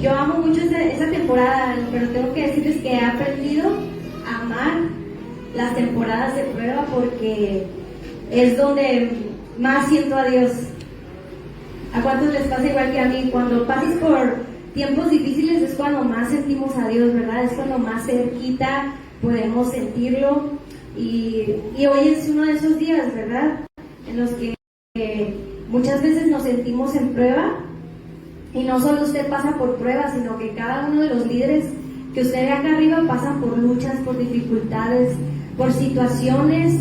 yo amo mucho esa temporada, pero tengo que decirles que he aprendido a amar las temporadas de prueba porque es donde más siento a Dios. ¿A cuántos les pasa igual que a mí? Cuando pases por tiempos difíciles es cuando más sentimos a Dios, ¿verdad? Es cuando más cerquita podemos sentirlo. Y hoy es uno de esos días, ¿verdad? En los que muchas veces nos sentimos en prueba. Y no solo usted pasa por pruebas, sino que cada uno de los líderes que usted ve acá arriba pasan por luchas, por dificultades, por situaciones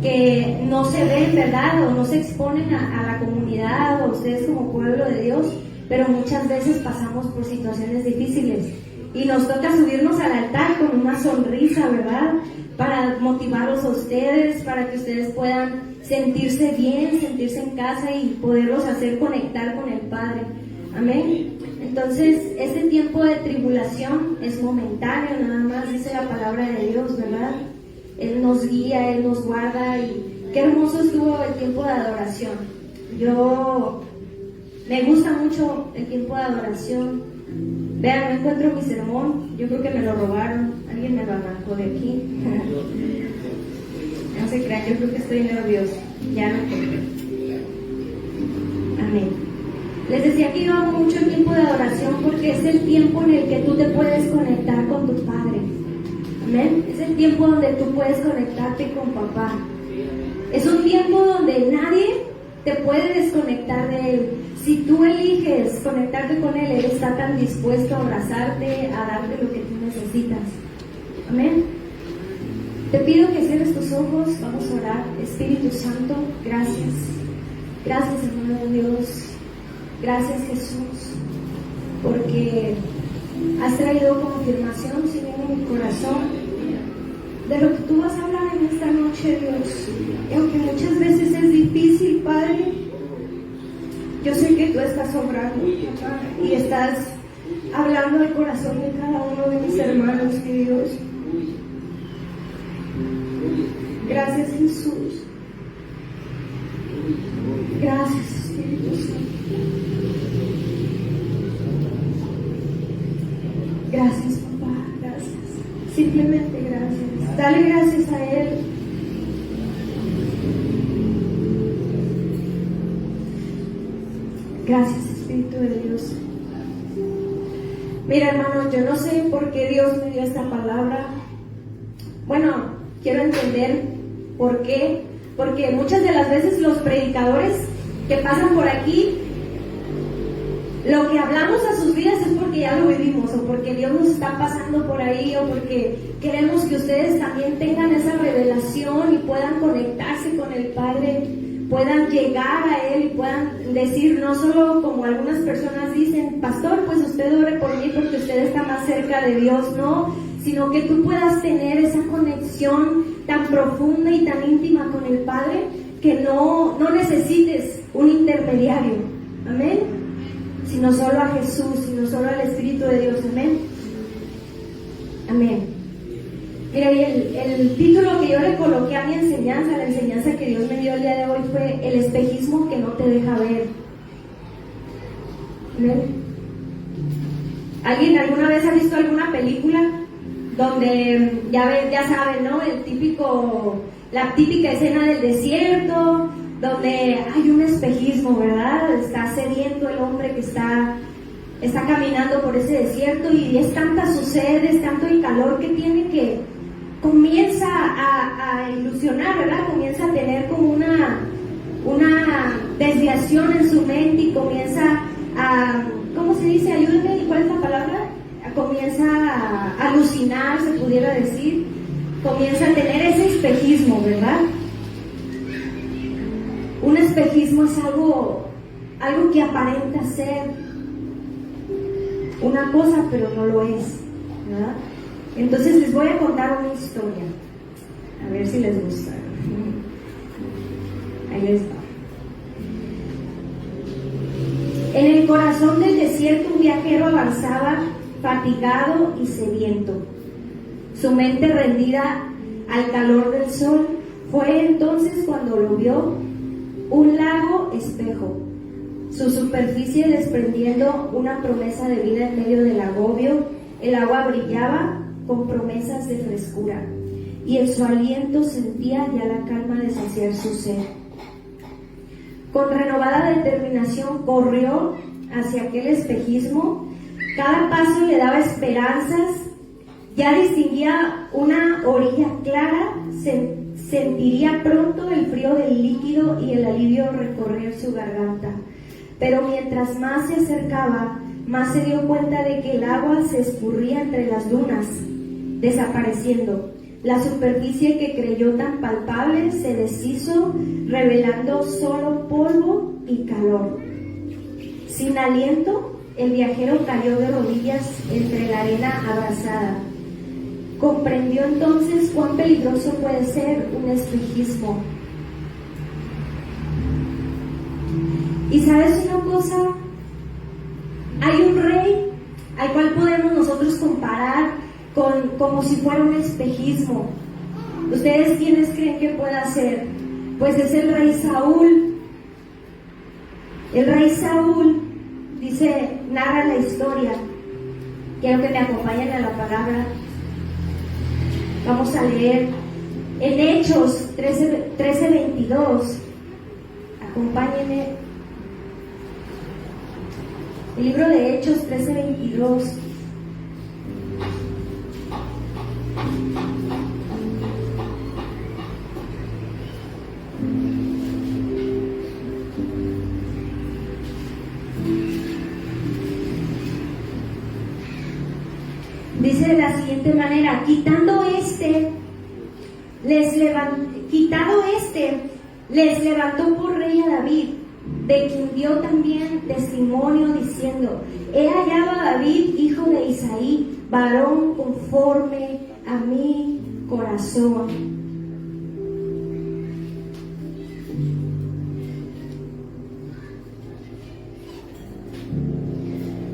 que no se ven, ¿verdad? O no se exponen a la comunidad o ustedes como pueblo de Dios, pero muchas veces pasamos por situaciones difíciles y nos toca subirnos al altar con una sonrisa, ¿verdad? Para motivarlos a ustedes, para que ustedes puedan sentirse bien, sentirse en casa y poderlos hacer conectar con el Padre. Amén. Entonces, este tiempo de tribulación es momentáneo, nada más dice la palabra de Dios, ¿verdad? Él nos guía, Él nos guarda y qué hermoso estuvo el tiempo de adoración. Me gusta mucho el tiempo de adoración. Vean, no encuentro mi sermón, yo creo que me lo robaron, alguien me lo arrancó de aquí. No se crean, yo creo que estoy nerviosa, ya no encontré. Amén. Les decía que yo amo mucho el tiempo de adoración porque es el tiempo en el que tú te puedes conectar con tu Padre. Amén. Es el tiempo donde tú puedes conectarte con papá. Es un tiempo donde nadie te puede desconectar de Él. Si tú eliges conectarte con Él, Él está tan dispuesto a abrazarte, a darte lo que tú necesitas. Amén. Te pido que cierres tus ojos, vamos a orar. Espíritu Santo, gracias. Gracias, hermano de Dios. Gracias, Jesús, porque has traído confirmación, Señor, en mi corazón de lo que tú vas a hablar en esta noche, Dios. Y aunque muchas veces es difícil, Padre, yo sé que tú estás obrando, papá, y estás hablando al corazón de cada uno de mis hermanos, mi Dios. Gracias, Jesús. Gracias, Espíritu Santo. Gracias, papá, gracias. Simplemente gracias. Dale gracias a Él. Gracias, Espíritu de Dios. Mira, hermano, yo no sé por qué Dios me dio esta palabra. Bueno, quiero entender por qué. Porque muchas de las veces los predicadores que pasan por aquí, lo que hablamos a sus vidas es porque ya lo vivimos, o porque Dios nos está pasando por ahí, o porque queremos que ustedes también tengan esa revelación y puedan conectarse con el Padre, puedan llegar a Él y puedan decir, no solo como algunas personas dicen, pastor, pues usted ore por mí porque usted está más cerca de Dios, no, sino que tú puedas tener esa conexión tan profunda y tan íntima con el Padre que no necesites un intermediario, amén, sino solo a Jesús, sino solo al Espíritu de Dios, amén, amén. Mira, y el título que yo le coloqué a mi enseñanza, la enseñanza que Dios me dio el día de hoy fue el espejismo que no te deja ver, amén. ¿Alguien alguna vez ha visto alguna película donde ya saben, ¿no? La típica escena del desierto, donde hay un espejismo, ¿verdad? Está sediento el hombre que está caminando por ese desierto y es tanta su sed, es tanto el calor que tiene que comienza a ilusionar, ¿verdad? Comienza a tener como una desviación en su mente y comienza a, ¿cómo se dice? Ayúdenme, ¿cuál es la palabra? Comienza a alucinar, se pudiera decir, comienza a tener ese espejismo, ¿verdad? Un espejismo es algo que aparenta ser una cosa, pero no lo es, ¿verdad? Entonces les voy a contar una historia, a ver si les gusta. Ahí les va. En el corazón del desierto un viajero avanzaba fatigado y sediento, su mente rendida al calor del sol. Fue entonces cuando lo vio, un lago espejo, su superficie desprendiendo una promesa de vida en medio del agobio. El agua brillaba con promesas de frescura, y en su aliento sentía ya la calma de saciar su sed. Con renovada determinación corrió hacia aquel espejismo. Cada paso le daba esperanzas. Ya distinguía una orilla clara, sentiría pronto el frío del líquido y el alivio recorrer su garganta. Pero mientras más se acercaba, más se dio cuenta de que el agua se escurría entre las dunas, desapareciendo. La superficie que creyó tan palpable se deshizo, revelando solo polvo y calor. Sin aliento, el viajero cayó de rodillas entre la arena abrasada. Comprendió entonces cuán peligroso puede ser un espejismo. Y sabes una cosa, hay un rey al cual podemos nosotros comparar como si fuera un espejismo. ¿Ustedes quiénes creen que pueda ser? Pues es el rey Saúl. El rey Saúl narra la historia. Quiero que me acompañen a la palabra. Vamos a leer en Hechos 13:22. Acompáñenme. El libro de Hechos 13:22. Dice de la siguiente manera: quitado este, les levantó por rey a David, de quien dio también testimonio diciendo: he hallado a David, hijo de Isaí, varón conforme a mi corazón.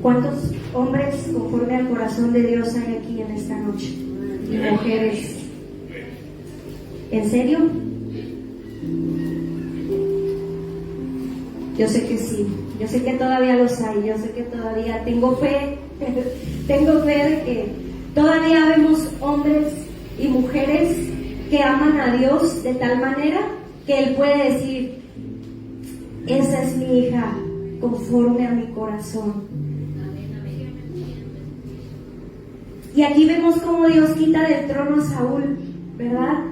¿Cuántos hombres conforme al corazón de Dios hay aquí en esta noche? Y mujeres. ¿En serio? Yo sé que sí. Yo sé que todavía los hay. Yo sé que todavía tengo fe. Tengo fe de que todavía vemos hombres y mujeres que aman a Dios de tal manera que Él puede decir: esa es mi hija conforme a mi corazón. Y aquí vemos cómo Dios quita del trono a Saúl, ¿verdad?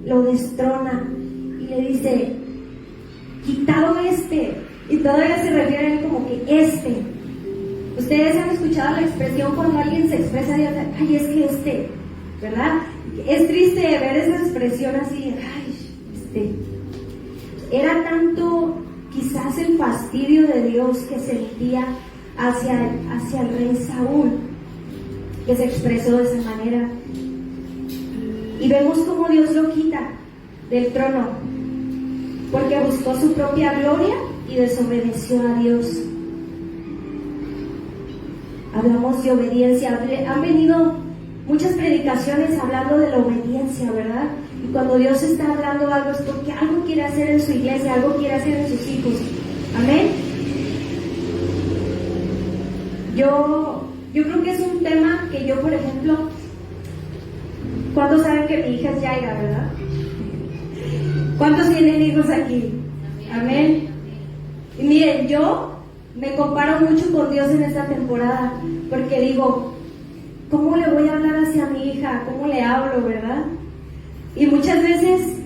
Lo destrona y le dice: quitado este. Y todavía se refiere a él como que este. Ustedes han escuchado la expresión cuando alguien se expresa de: ay, es que este, ¿verdad? Es triste ver esa expresión así: ay, Era tanto quizás el fastidio de Dios que sentía hacia el rey Saúl, que se expresó de esa manera. Y vemos cómo Dios lo quita del trono, porque buscó su propia gloria y desobedeció a Dios. Hablamos de obediencia. Han venido muchas predicaciones hablando de la obediencia, ¿verdad? Y cuando Dios está hablando algo es porque algo quiere hacer en su iglesia, algo quiere hacer en sus hijos. Amén. Yo creo que es un tema que yo, por ejemplo, ¿cuántos saben que mi hija es Yaira, verdad? ¿Cuántos tienen hijos aquí? Amén. Y miren, yo me comparo mucho con Dios en esta temporada, porque digo: ¿cómo le voy a hablar hacia mi hija? ¿Cómo le hablo, verdad? Y muchas veces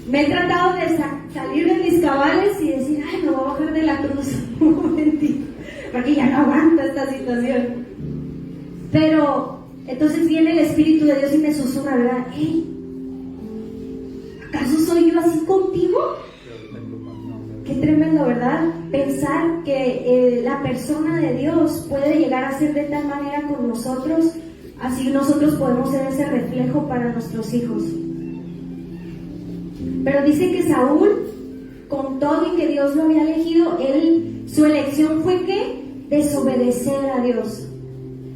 me he tratado de salir de mis cabales y decir: ay, me voy a bajar de la cruz un momentito, porque ya no aguanto esta situación. Pero entonces viene el Espíritu de Dios y me susurra, ¿verdad? Hey, ¿acaso soy yo así contigo? Qué tremendo, ¿verdad? Pensar que la persona de Dios puede llegar a ser de tal manera con nosotros, así nosotros podemos ser ese reflejo para nuestros hijos. Pero dice que Saúl, con todo y que Dios lo había elegido, su elección fue ¿qué? Desobedecer a Dios.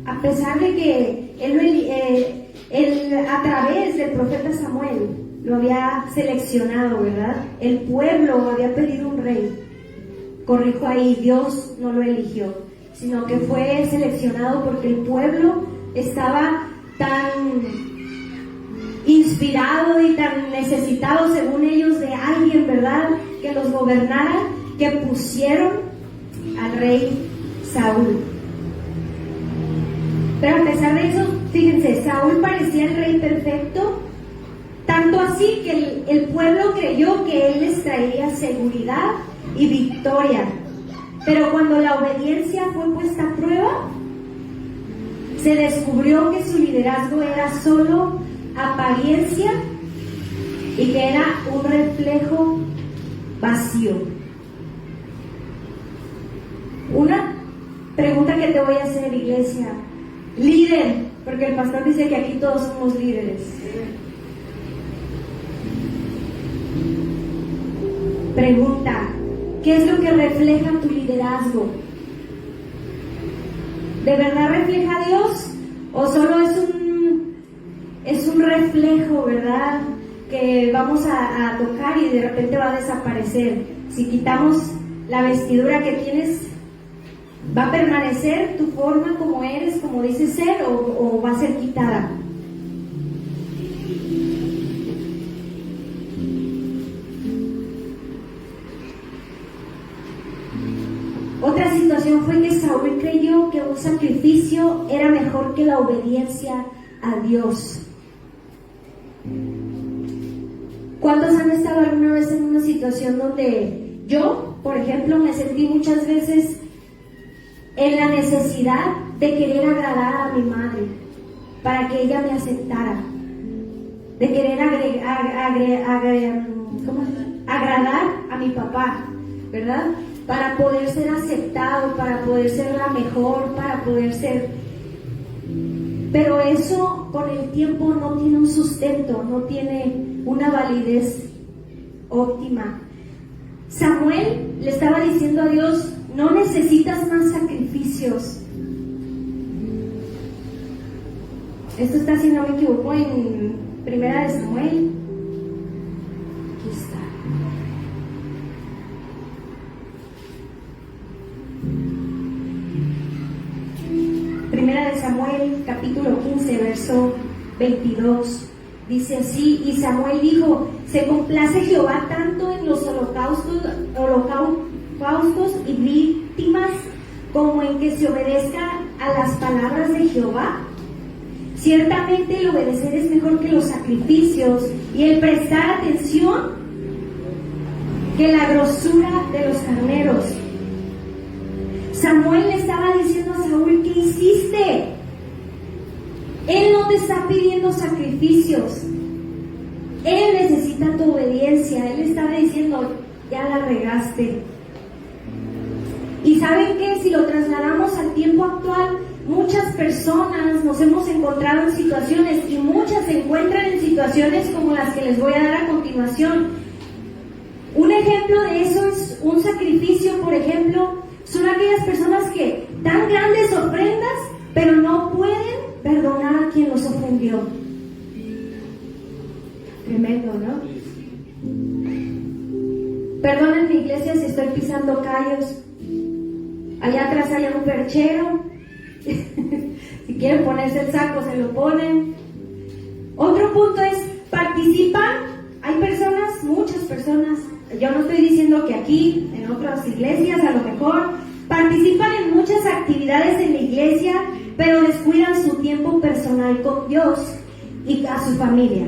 A pesar de que él a través del profeta Samuel lo había seleccionado, ¿verdad? El pueblo había pedido un rey. corrijo ahí, Dios no lo eligió, sino que fue seleccionado porque el pueblo estaba tan inspirado y tan necesitado, según ellos, de alguien, ¿verdad?, que los gobernara, que pusieron al rey Saúl. Pero a pesar de eso, fíjense, Saúl parecía el rey perfecto, tanto así que el pueblo creyó que él les traería seguridad y victoria. Pero cuando la obediencia fue puesta a prueba, se descubrió que su liderazgo era solo apariencia y que era un reflejo vacío. Una pregunta que te voy a hacer, iglesia: líder, porque el pastor dice que aquí todos somos líderes. Pregunta: ¿qué es lo que refleja tu liderazgo? ¿De verdad refleja a Dios? ¿O solo es un reflejo, verdad, que vamos a tocar y de repente va a desaparecer? Si quitamos la vestidura que tienes, ¿va a permanecer tu forma como eres, como dices ser, o va a ser quitada? Otra situación fue que Saúl creyó que un sacrificio era mejor que la obediencia a Dios. ¿Cuántos han estado alguna vez en una situación donde yo, por ejemplo, me sentí muchas veces en la necesidad de querer agradar a mi madre para que ella me aceptara, de querer agradar a mi papá, ¿verdad?, para poder ser aceptado, para poder ser la mejor, para poder ser... Pero eso con el tiempo no tiene un sustento, no tiene una validez óptima. Samuel le estaba diciendo a Dios: no necesitas más sacrificios. Esto está, si no me equivoco, en Primera de Samuel. Aquí está. Primera de Samuel, capítulo 15, verso 22. Dice así: y Samuel dijo: ¿se complace Jehová tanto en los holocaustos y víctimas como en que se obedezca a las palabras de Jehová? Ciertamente el obedecer es mejor que los sacrificios, y el prestar atención que la grosura de los carneros. Samuel le estaba diciendo a Saúl: ¿qué hiciste? Él no te está pidiendo sacrificios, él necesita tu obediencia. Él estaba diciendo: ya la regaste. Y ¿saben qué? Si lo trasladamos al tiempo actual, muchas personas nos hemos encontrado en situaciones, y muchas se encuentran en situaciones como las que les voy a dar a continuación. Un ejemplo de eso es un sacrificio, por ejemplo. Son aquellas personas que dan grandes ofrendas, pero no pueden perdonar a quien los ofendió. Tremendo, ¿no? Perdonen mi iglesia si estoy pisando callos. Allá atrás hay un perchero. Si quieren ponerse el saco, se lo ponen. Otro punto es: participan. Hay personas, muchas personas, yo no estoy diciendo que aquí, en otras iglesias a lo mejor, participan en muchas actividades en la iglesia, pero descuidan su tiempo personal con Dios y a su familia.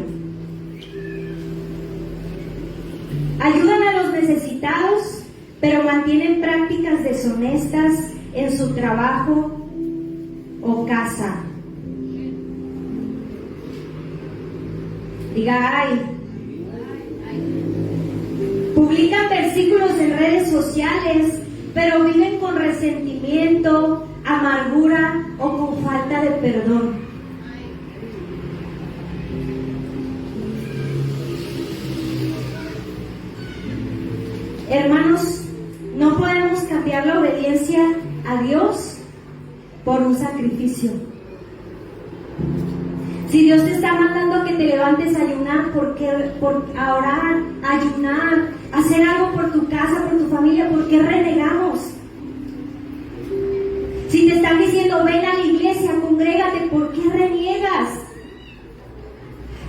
Ayudan a los necesitados, pero mantienen prácticas deshonestas en su trabajo o casa. Diga: ay. Publican versículos en redes sociales, pero viven con resentimiento, amargura o con falta de perdón. Hermanos, no podemos cambiar la obediencia a Dios por un sacrificio. Si Dios te está mandando a que te levantes a ayunar, a orar, a ayunar, hacer algo por tu casa, por tu familia, ¿por qué renegamos? Si te están diciendo ven a la iglesia, congrégate, ¿por qué reniegas?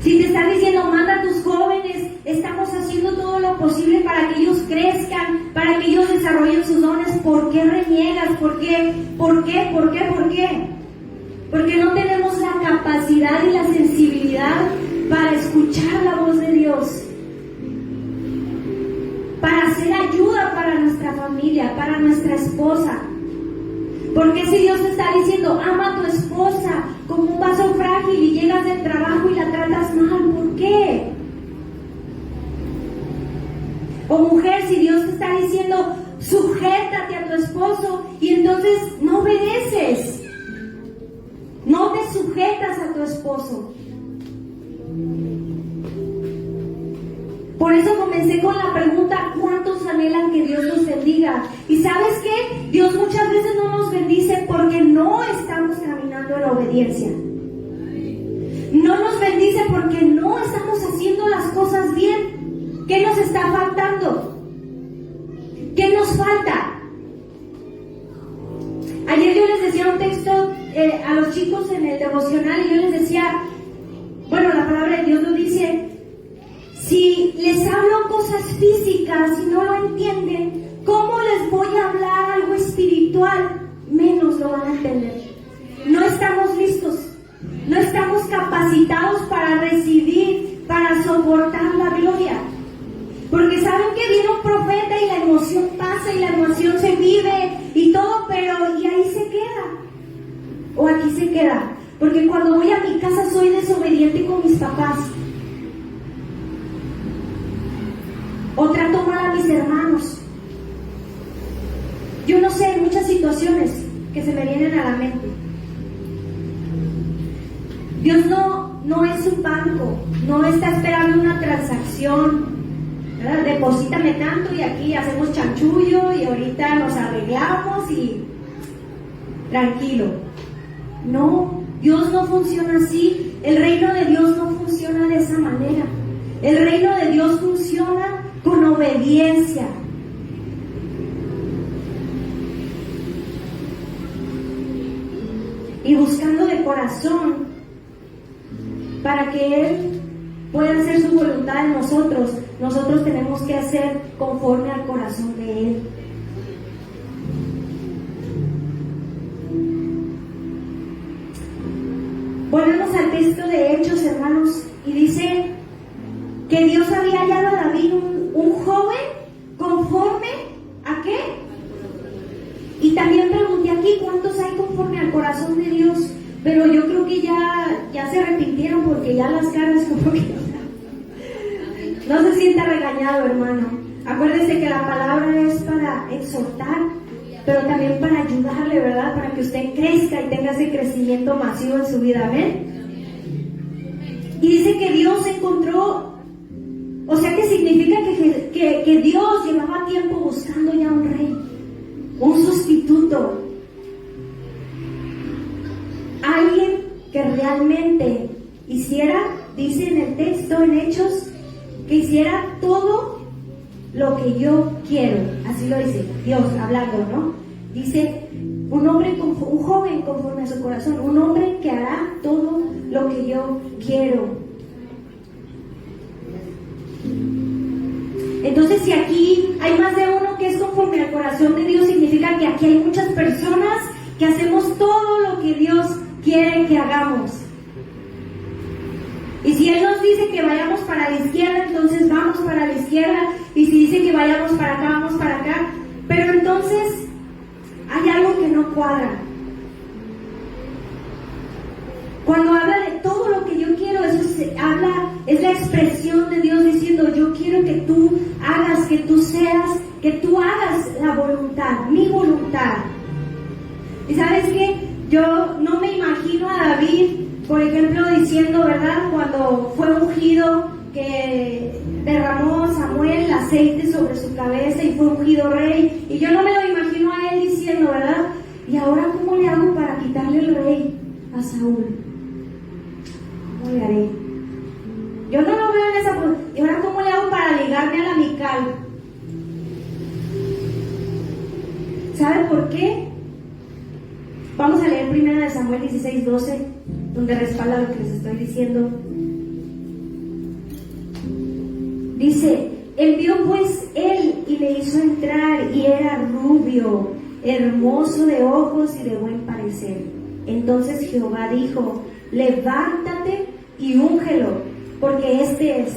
Si te están diciendo manda a tus jóvenes, estamos haciendo todo lo posible para que ellos crezcan, para que ellos desarrollen sus dones, ¿por qué reniegas? ¿Por qué? ¿Por qué? ¿Por qué? ¿Por qué? Porque no tenemos la capacidad y la sensibilidad para escuchar la voz de Dios, para hacer ayuda para nuestra familia, para nuestra esposa. Porque si Dios te está diciendo ama a tu esposa como un vaso frágil y llegas del trabajo y la tratas mal, ¿por qué? O mujer, si Dios te está diciendo sujétate a tu esposo y entonces no obedeces, no te sujetas a tu esposo. Por eso comencé con la pregunta, ¿cuántos anhelan que Dios los bendiga? Y ¿sabes qué? Dios muchas veces no nos bendice porque no estamos caminando en obediencia. No nos bendice porque no estamos haciendo las cosas bien. ¿Qué nos está faltando? ¿Qué nos falta? Ayer yo les decía un texto a los chicos en el devocional y yo les decía, bueno, la palabra de Dios lo dice, si les hablo cosas físicas y no lo entienden, ¿cómo les voy a hablar algo espiritual? Menos lo van a entender. No estamos listos, no estamos capacitados para recibir, para soportar la gloria. Porque saben que viene un profeta y la emoción pasa y la emoción se vive y todo, pero y ahí se queda. O aquí se queda. Porque cuando voy a mi casa soy desobediente con mis papás. O trato mal a mis hermanos. Yo no sé, muchas situaciones que se me vienen a la mente. Dios no es un banco, no está esperando una transacción, ¿verdad? Deposítame tanto y aquí hacemos chanchullo y ahorita nos arreglamos y tranquilo. No, Dios no funciona así. El reino de Dios no funciona de esa manera. El reino de Dios funciona con obediencia. Y buscando de corazón para que Él pueda hacer su voluntad en nosotros. Nosotros tenemos que hacer conforme al corazón de Él. Volvemos al texto de Hechos, hermanos, y dice que Dios había hallado a David un joven conforme ¿a qué? Y también pregunté aquí cuántos hay conforme al corazón de Dios, pero yo creo que ya se arrepintieron porque ya las caras como que no se sienta regañado, hermano. Acuérdese que la palabra es para exhortar, pero también para ayudarle, ¿verdad? Para que usted crezca y tenga ese crecimiento masivo en su vida, ¿ven? Y dice que Dios encontró. O sea que significa que Dios llevaba tiempo buscando ya un rey, un sustituto, alguien que realmente hiciera, dice en el texto, en Hechos, que hiciera todo lo que yo quiero. Así lo dice Dios hablando, ¿no? Dice un joven conforme a su corazón, un hombre que hará todo lo que yo quiero. Entonces, si aquí hay más de uno que es conforme al corazón de Dios, significa que aquí hay muchas personas que hacemos todo lo que Dios quiere que hagamos. Y si Él nos dice que vayamos para la izquierda, entonces vamos para la izquierda. Y si dice que vayamos para acá, vamos para acá. Pero entonces hay algo que no cuadra. Cuando habla de todo lo que yo quiero, eso es la expresión de Dios diciendo, yo quiero que tú hagas, que tú hagas la voluntad, mi voluntad. Y ¿sabes qué? Yo no me imagino a David, por ejemplo, diciendo, ¿verdad? Cuando fue ungido, que derramó Samuel el aceite sobre su cabeza y fue ungido rey. Y yo no me lo imagino a él diciendo, ¿verdad? ¿Y ahora cómo le hago para quitarle el rey a Saúl? ¿Cómo le haré? Yo no lo veo en esa... ¿Y ahora cómo le hago para ligarme a la Mical? primera de Samuel 16:12, donde respalda lo que les estoy diciendo. Dice: envió pues él y le hizo entrar, y era rubio, hermoso de ojos y de buen parecer. Entonces Jehová dijo: levántate y úngelo, porque este es.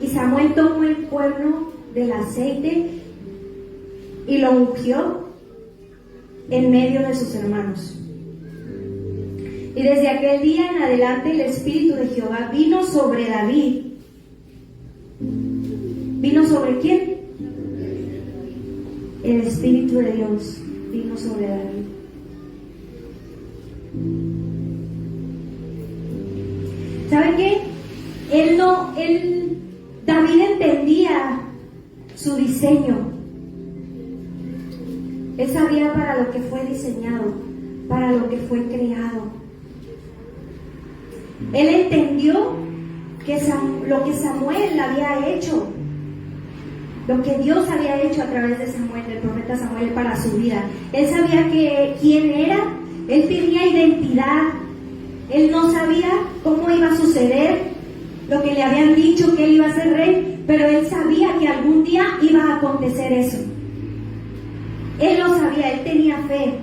Y Samuel tomó el cuerno del aceite y lo ungió en medio de sus hermanos. Y desde aquel día en adelante el Espíritu de Jehová vino sobre David. ¿Vino sobre quién? El Espíritu de Dios vino sobre David. ¿Sabe qué? David entendía su diseño. Él sabía para lo que fue diseñado, para lo que fue creado. Él entendió que lo que Samuel había hecho, lo que Dios había hecho a través de Samuel, del profeta Samuel, para su vida. Él sabía quién era, él tenía identidad, él no sabía cómo iba a suceder lo que le habían dicho, que él iba a ser rey, pero él sabía que algún día iba a acontecer eso. Él lo sabía, él tenía fe.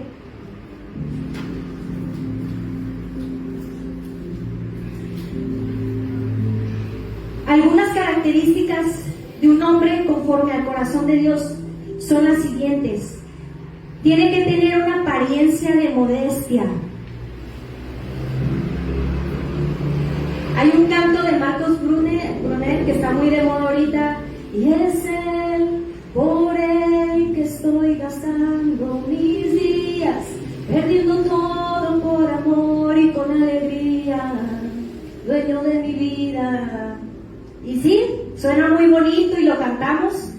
Algunas características de un hombre conforme al corazón de Dios son las siguientes. Tiene que tener una apariencia de modestia. Hay un canto de Marcos Brunet que está muy de moda ahorita. Y es Él, por Él que estoy gastando mis días, perdiendo todo por amor y con alegría, dueño de mi vida. Y sí, suena muy bonito y lo cantamos,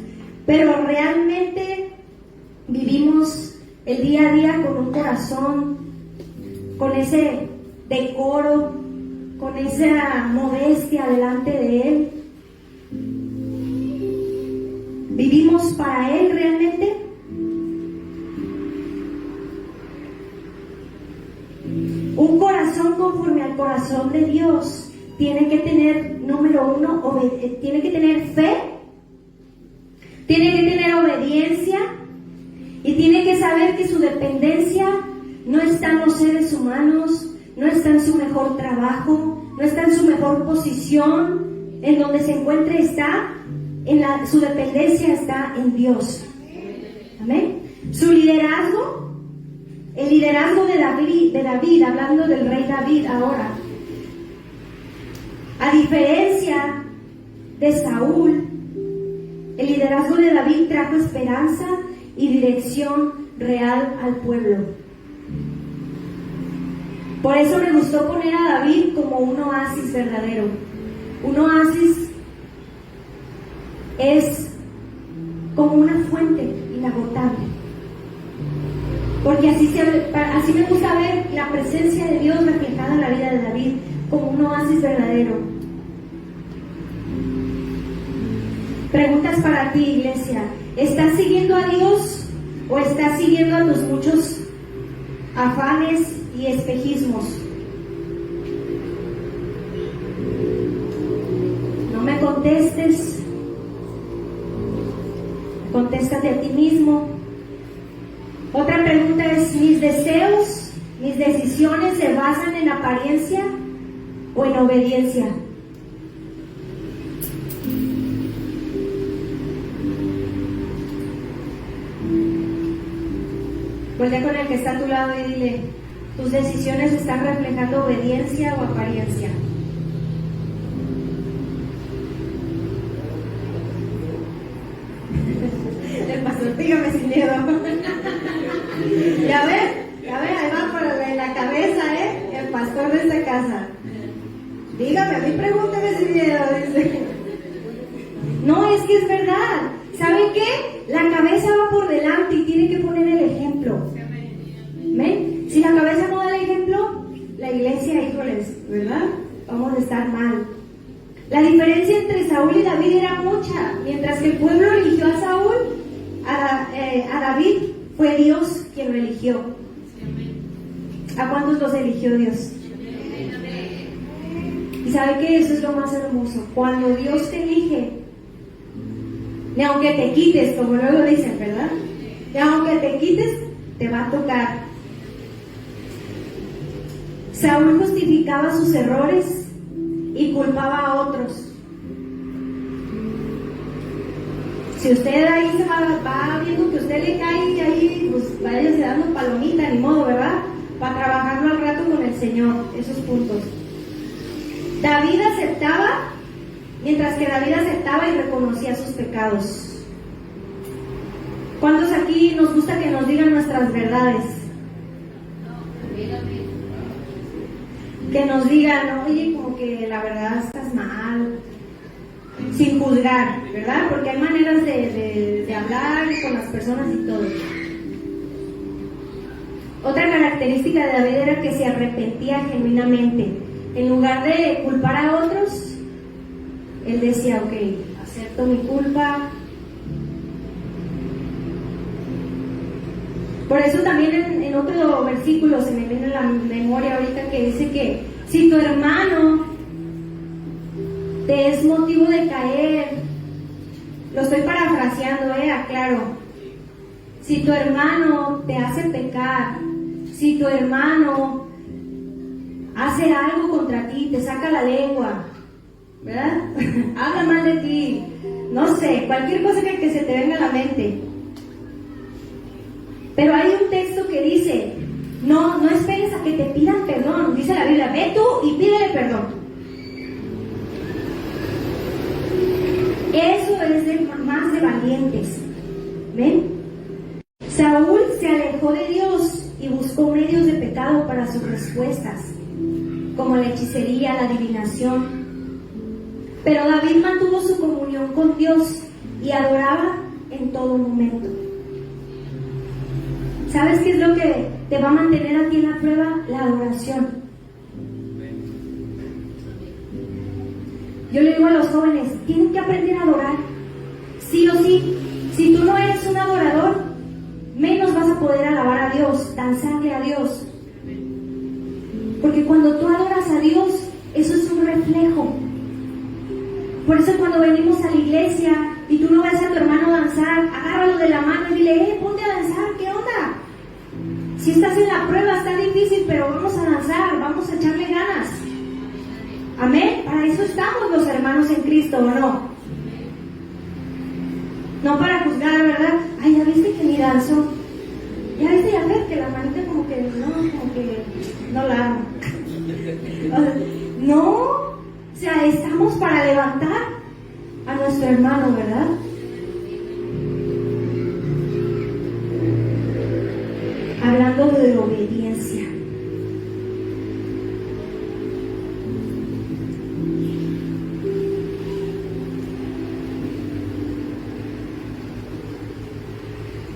pero realmente vivimos el día a día con un corazón, con ese decoro, con esa modestia delante de Él. ¿Vivimos para Él realmente? Un corazón conforme al corazón de Dios tiene que tener, número uno, tiene que tener fe, tiene que tener obediencia y tiene que saber que su dependencia no está en los seres humanos, no está en su mejor trabajo, no está en su mejor posición, en donde se encuentre está, su dependencia está en Dios. Amén. Su liderazgo, el liderazgo de David, hablando del rey David ahora, a diferencia de Saúl, el liderazgo de David trajo esperanza y dirección real al pueblo. Por eso me gustó poner a David como un oasis verdadero. Un oasis es como una fuente inagotable. Porque así me gusta ver la presencia de Dios reflejada en la vida de David, como un oasis verdadero. Preguntas para ti, iglesia. ¿Estás siguiendo a Dios o estás siguiendo a tus muchos afanes y espejismos? No me contestes. Contéstate a ti mismo. Otra pregunta es: ¿mis deseos, mis decisiones se basan en apariencia o en obediencia? Vuelve con el que está a tu lado y dile: ¿tus decisiones están reflejando obediencia o apariencia? El pastor, dígame sin miedo. Ya ve, ahí va por la cabeza, el pastor de esta casa. Dígame, a mí pregúnteme sin miedo, dice. No, es que es verdad. ¿Saben qué? La cabeza va por delante y tiene que poner el ejemplo. ¿Ven? Si la cabeza no da el ejemplo, la iglesia, híjoles, ¿verdad? Vamos a estar mal. La diferencia entre Saúl y David era mucha. Mientras que el pueblo eligió a Saúl, a David fue Dios quien lo eligió. ¿A cuántos los eligió Dios? Y sabe que eso es lo más hermoso. Cuando Dios te elige, ni aunque te quites, como luego dicen, ¿verdad? Y aunque te quites, te va a tocar. Saúl justificaba sus errores y culpaba a otros. Si usted ahí se va viendo que usted le cae y ahí pues váyase dando palomita, ni modo, ¿verdad? Para trabajarlo al rato con el Señor, esos puntos. David aceptaba, mientras que David aceptaba y reconocía sus pecados. ¿Cuántos aquí nos gusta que nos digan nuestras verdades? Que nos digan, oye, como que la verdad estás mal, sin juzgar, ¿verdad? Porque hay maneras de hablar con las personas y todo. Otra característica de David era que se arrepentía genuinamente. En lugar de culpar a otros, él decía, ok, acepto mi culpa. Por eso también en otro versículo se me viene a la memoria ahorita que dice que si tu hermano te es motivo de caer, lo estoy parafraseando, aclaro. Si tu hermano te hace pecar, si tu hermano hace algo contra ti, te saca la lengua, ¿verdad? Habla mal de ti, no sé, cualquier cosa que se te venga a la mente. Pero hay un texto que dice, no esperes a que te pidan perdón. Dice la Biblia, ve tú y pídele perdón. Eso es más de valientes. ¿Ven? Saúl se alejó de Dios y buscó medios de pecado para sus respuestas, como la hechicería, la adivinación. Pero David mantuvo su comunión con Dios y adoraba en todo momento. ¿Sabes qué es lo que te va a mantener a ti en la prueba? La adoración. Yo le digo a los jóvenes, tienen que aprender a adorar, sí o sí. Si tú no eres un adorador, menos vas a poder alabar a Dios, danzarle a Dios. Porque cuando tú adoras a Dios, eso es un reflejo. Por eso cuando venimos a la iglesia y tú no ves a tu hermano danzar, agárralo de la mano y dile, ponte a danzar, ¿qué onda? Si estás en la prueba, está difícil, pero vamos a danzar, vamos a echarle ganas. Amén. Para eso estamos los hermanos en Cristo, ¿o no? No para juzgar, ¿verdad? Ay, ya viste que ni danzó. Ya viste, ya ves que la manita como que no la amo. No, o sea, estamos para levantar a nuestro hermano, ¿verdad? Hablando de obediencia.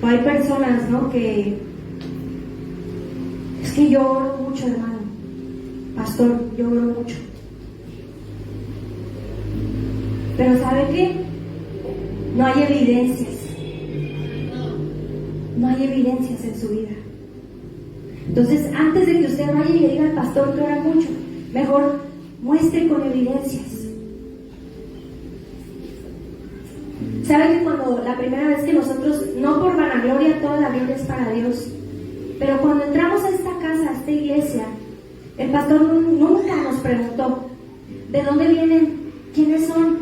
Hay personas, ¿no? Que es que yo oro mucho, hermano. Pastor, yo oro mucho. Pero ¿sabe qué? No hay evidencias. No hay evidencias en su vida. Entonces, antes de que usted vaya y le diga al pastor que ora mucho, mejor muestre con evidencias. ¿Sabe que cuando la primera vez que nosotros, no por vanagloria, toda la gloria es para Dios, pero cuando entramos a esta casa, a esta iglesia, el pastor nunca nos preguntó ¿de dónde vienen? ¿Quiénes son?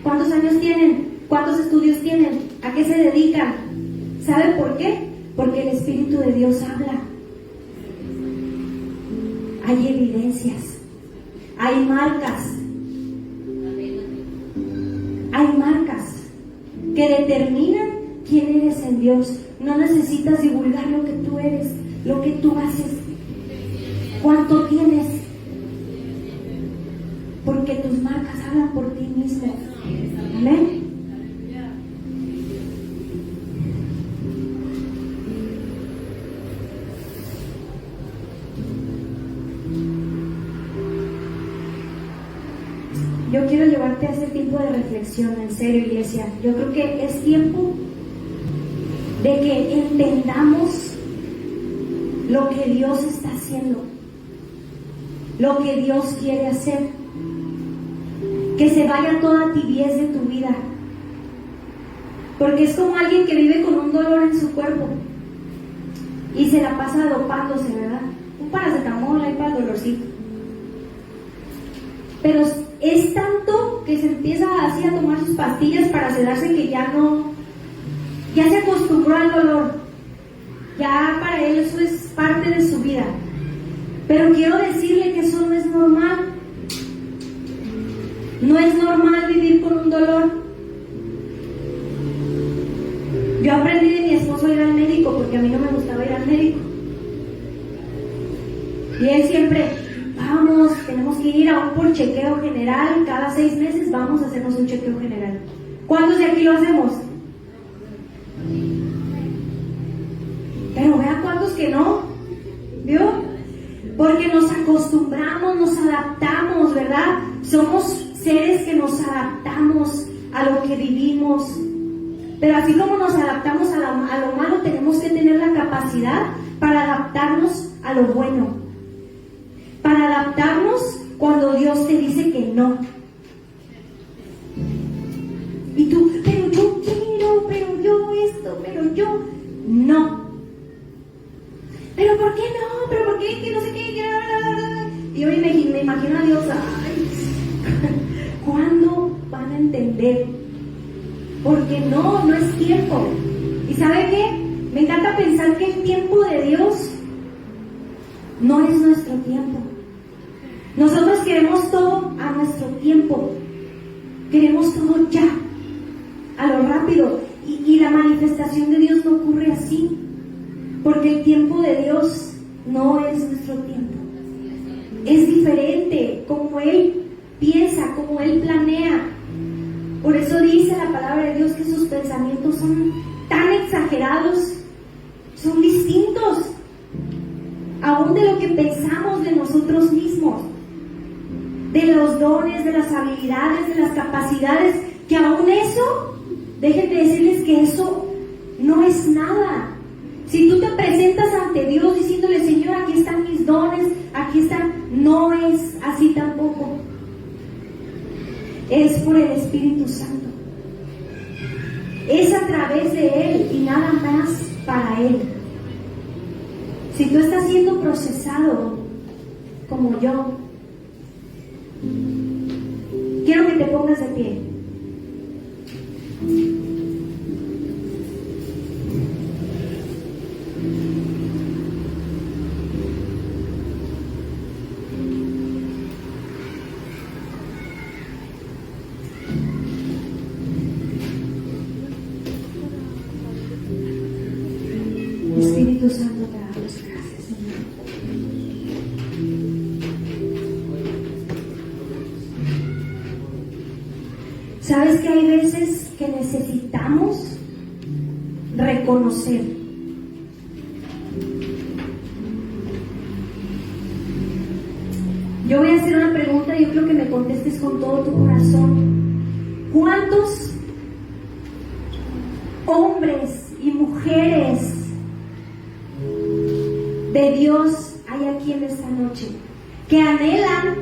¿Cuántos años tienen? ¿Cuántos estudios tienen? ¿A qué se dedican? ¿Sabe por qué? Porque el Espíritu de Dios habla. Hay evidencias, hay marcas, que determinan quién eres en Dios. No necesitas divulgar lo que tú eres, lo que tú haces, cuánto tienes, porque tus marcas hablan por ti mismo. Amén. Yo quiero llevarte a ese tipo de reflexión, en serio, iglesia. Yo creo que es tiempo de que entendamos lo que Dios está haciendo. haciendo lo que Dios quiere hacer. Que se vaya toda tibieza de tu vida. Porque es como alguien que vive con un dolor en su cuerpo y se la pasa dopándose, ¿verdad? Un paracetamol ahí para el dolorcito. Pero es tanto que se empieza así a tomar sus pastillas para sedarse que ya se acostumbró al dolor. Ya para él eso es parte de su vida. Pero quiero decirle que eso no es normal. No es normal vivir con un dolor. Yo aprendí de mi esposo a ir al médico porque a mí no me gustaba ir al médico. Y él siempre, vamos, tenemos que ir a un por chequeo general. Cada 6 meses vamos a hacernos un chequeo general. ¿Cuántos de aquí lo hacemos? Pero vea cuántos que no. ¿Vio? Porque nos acostumbramos, nos adaptamos, ¿verdad? Somos seres que nos adaptamos a lo que vivimos. Pero así como nos adaptamos a lo malo, tenemos que tener la capacidad para adaptarnos a lo bueno. Para adaptarnos cuando Dios te dice que no. Y tú, pero yo quiero, pero yo esto, pero yo no. Pero ¿por qué no? ¿Pero por qué? Que no sé qué. Y yo me imagino a Dios, ay, ¿cuándo van a entender? Porque no es tiempo. ¿Y sabe qué? Me encanta pensar que el tiempo de Dios no es nuestro tiempo. Nosotros queremos todo a nuestro tiempo. Queremos todo ya, a lo rápido. Y la manifestación de Dios no ocurre así. Porque el tiempo de Dios no es nuestro tiempo. Es diferente como Él piensa, como Él planea. Por eso dice la palabra de Dios que sus pensamientos son tan exagerados, son distintos aún de lo que pensamos de nosotros mismos, de los dones, de las habilidades, de las capacidades, que aún eso, déjenme decirles que eso no es nada. Si tú te presentas ante Dios diciéndole, Señor, aquí están mis dones, aquí están, no es así tampoco. Es por el Espíritu Santo. Es a través de Él y nada más para Él. Si tú estás siendo procesado como yo, quiero que te pongas de pie. Espíritu Santo, te damos gracias, Señor. ¿Sabes que hay veces que necesitamos reconocer? Yo voy a hacer una pregunta y yo creo que me contestes con todo tu corazón. ¿Cuántos hombres y mujeres de Dios hay aquí en esta noche que anhelan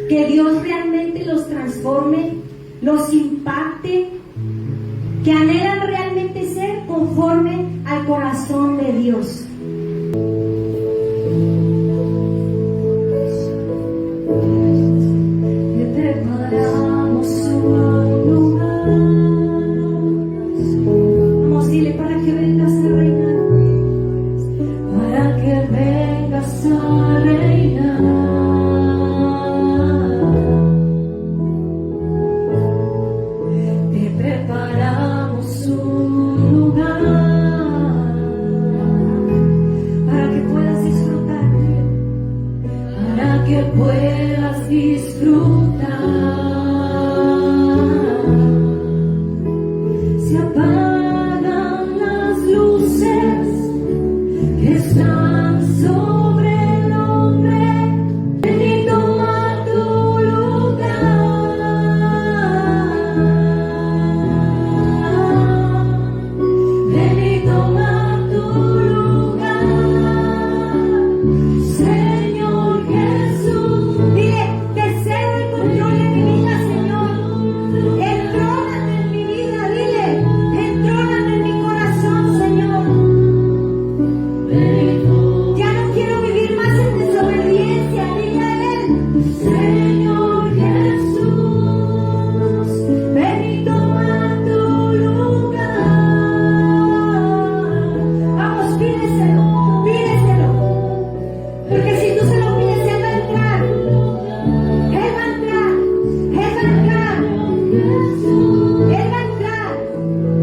que Dios realmente los transforme, los impacte, que anhelan realmente ser conforme al corazón de Dios? Que puedas disfrutar.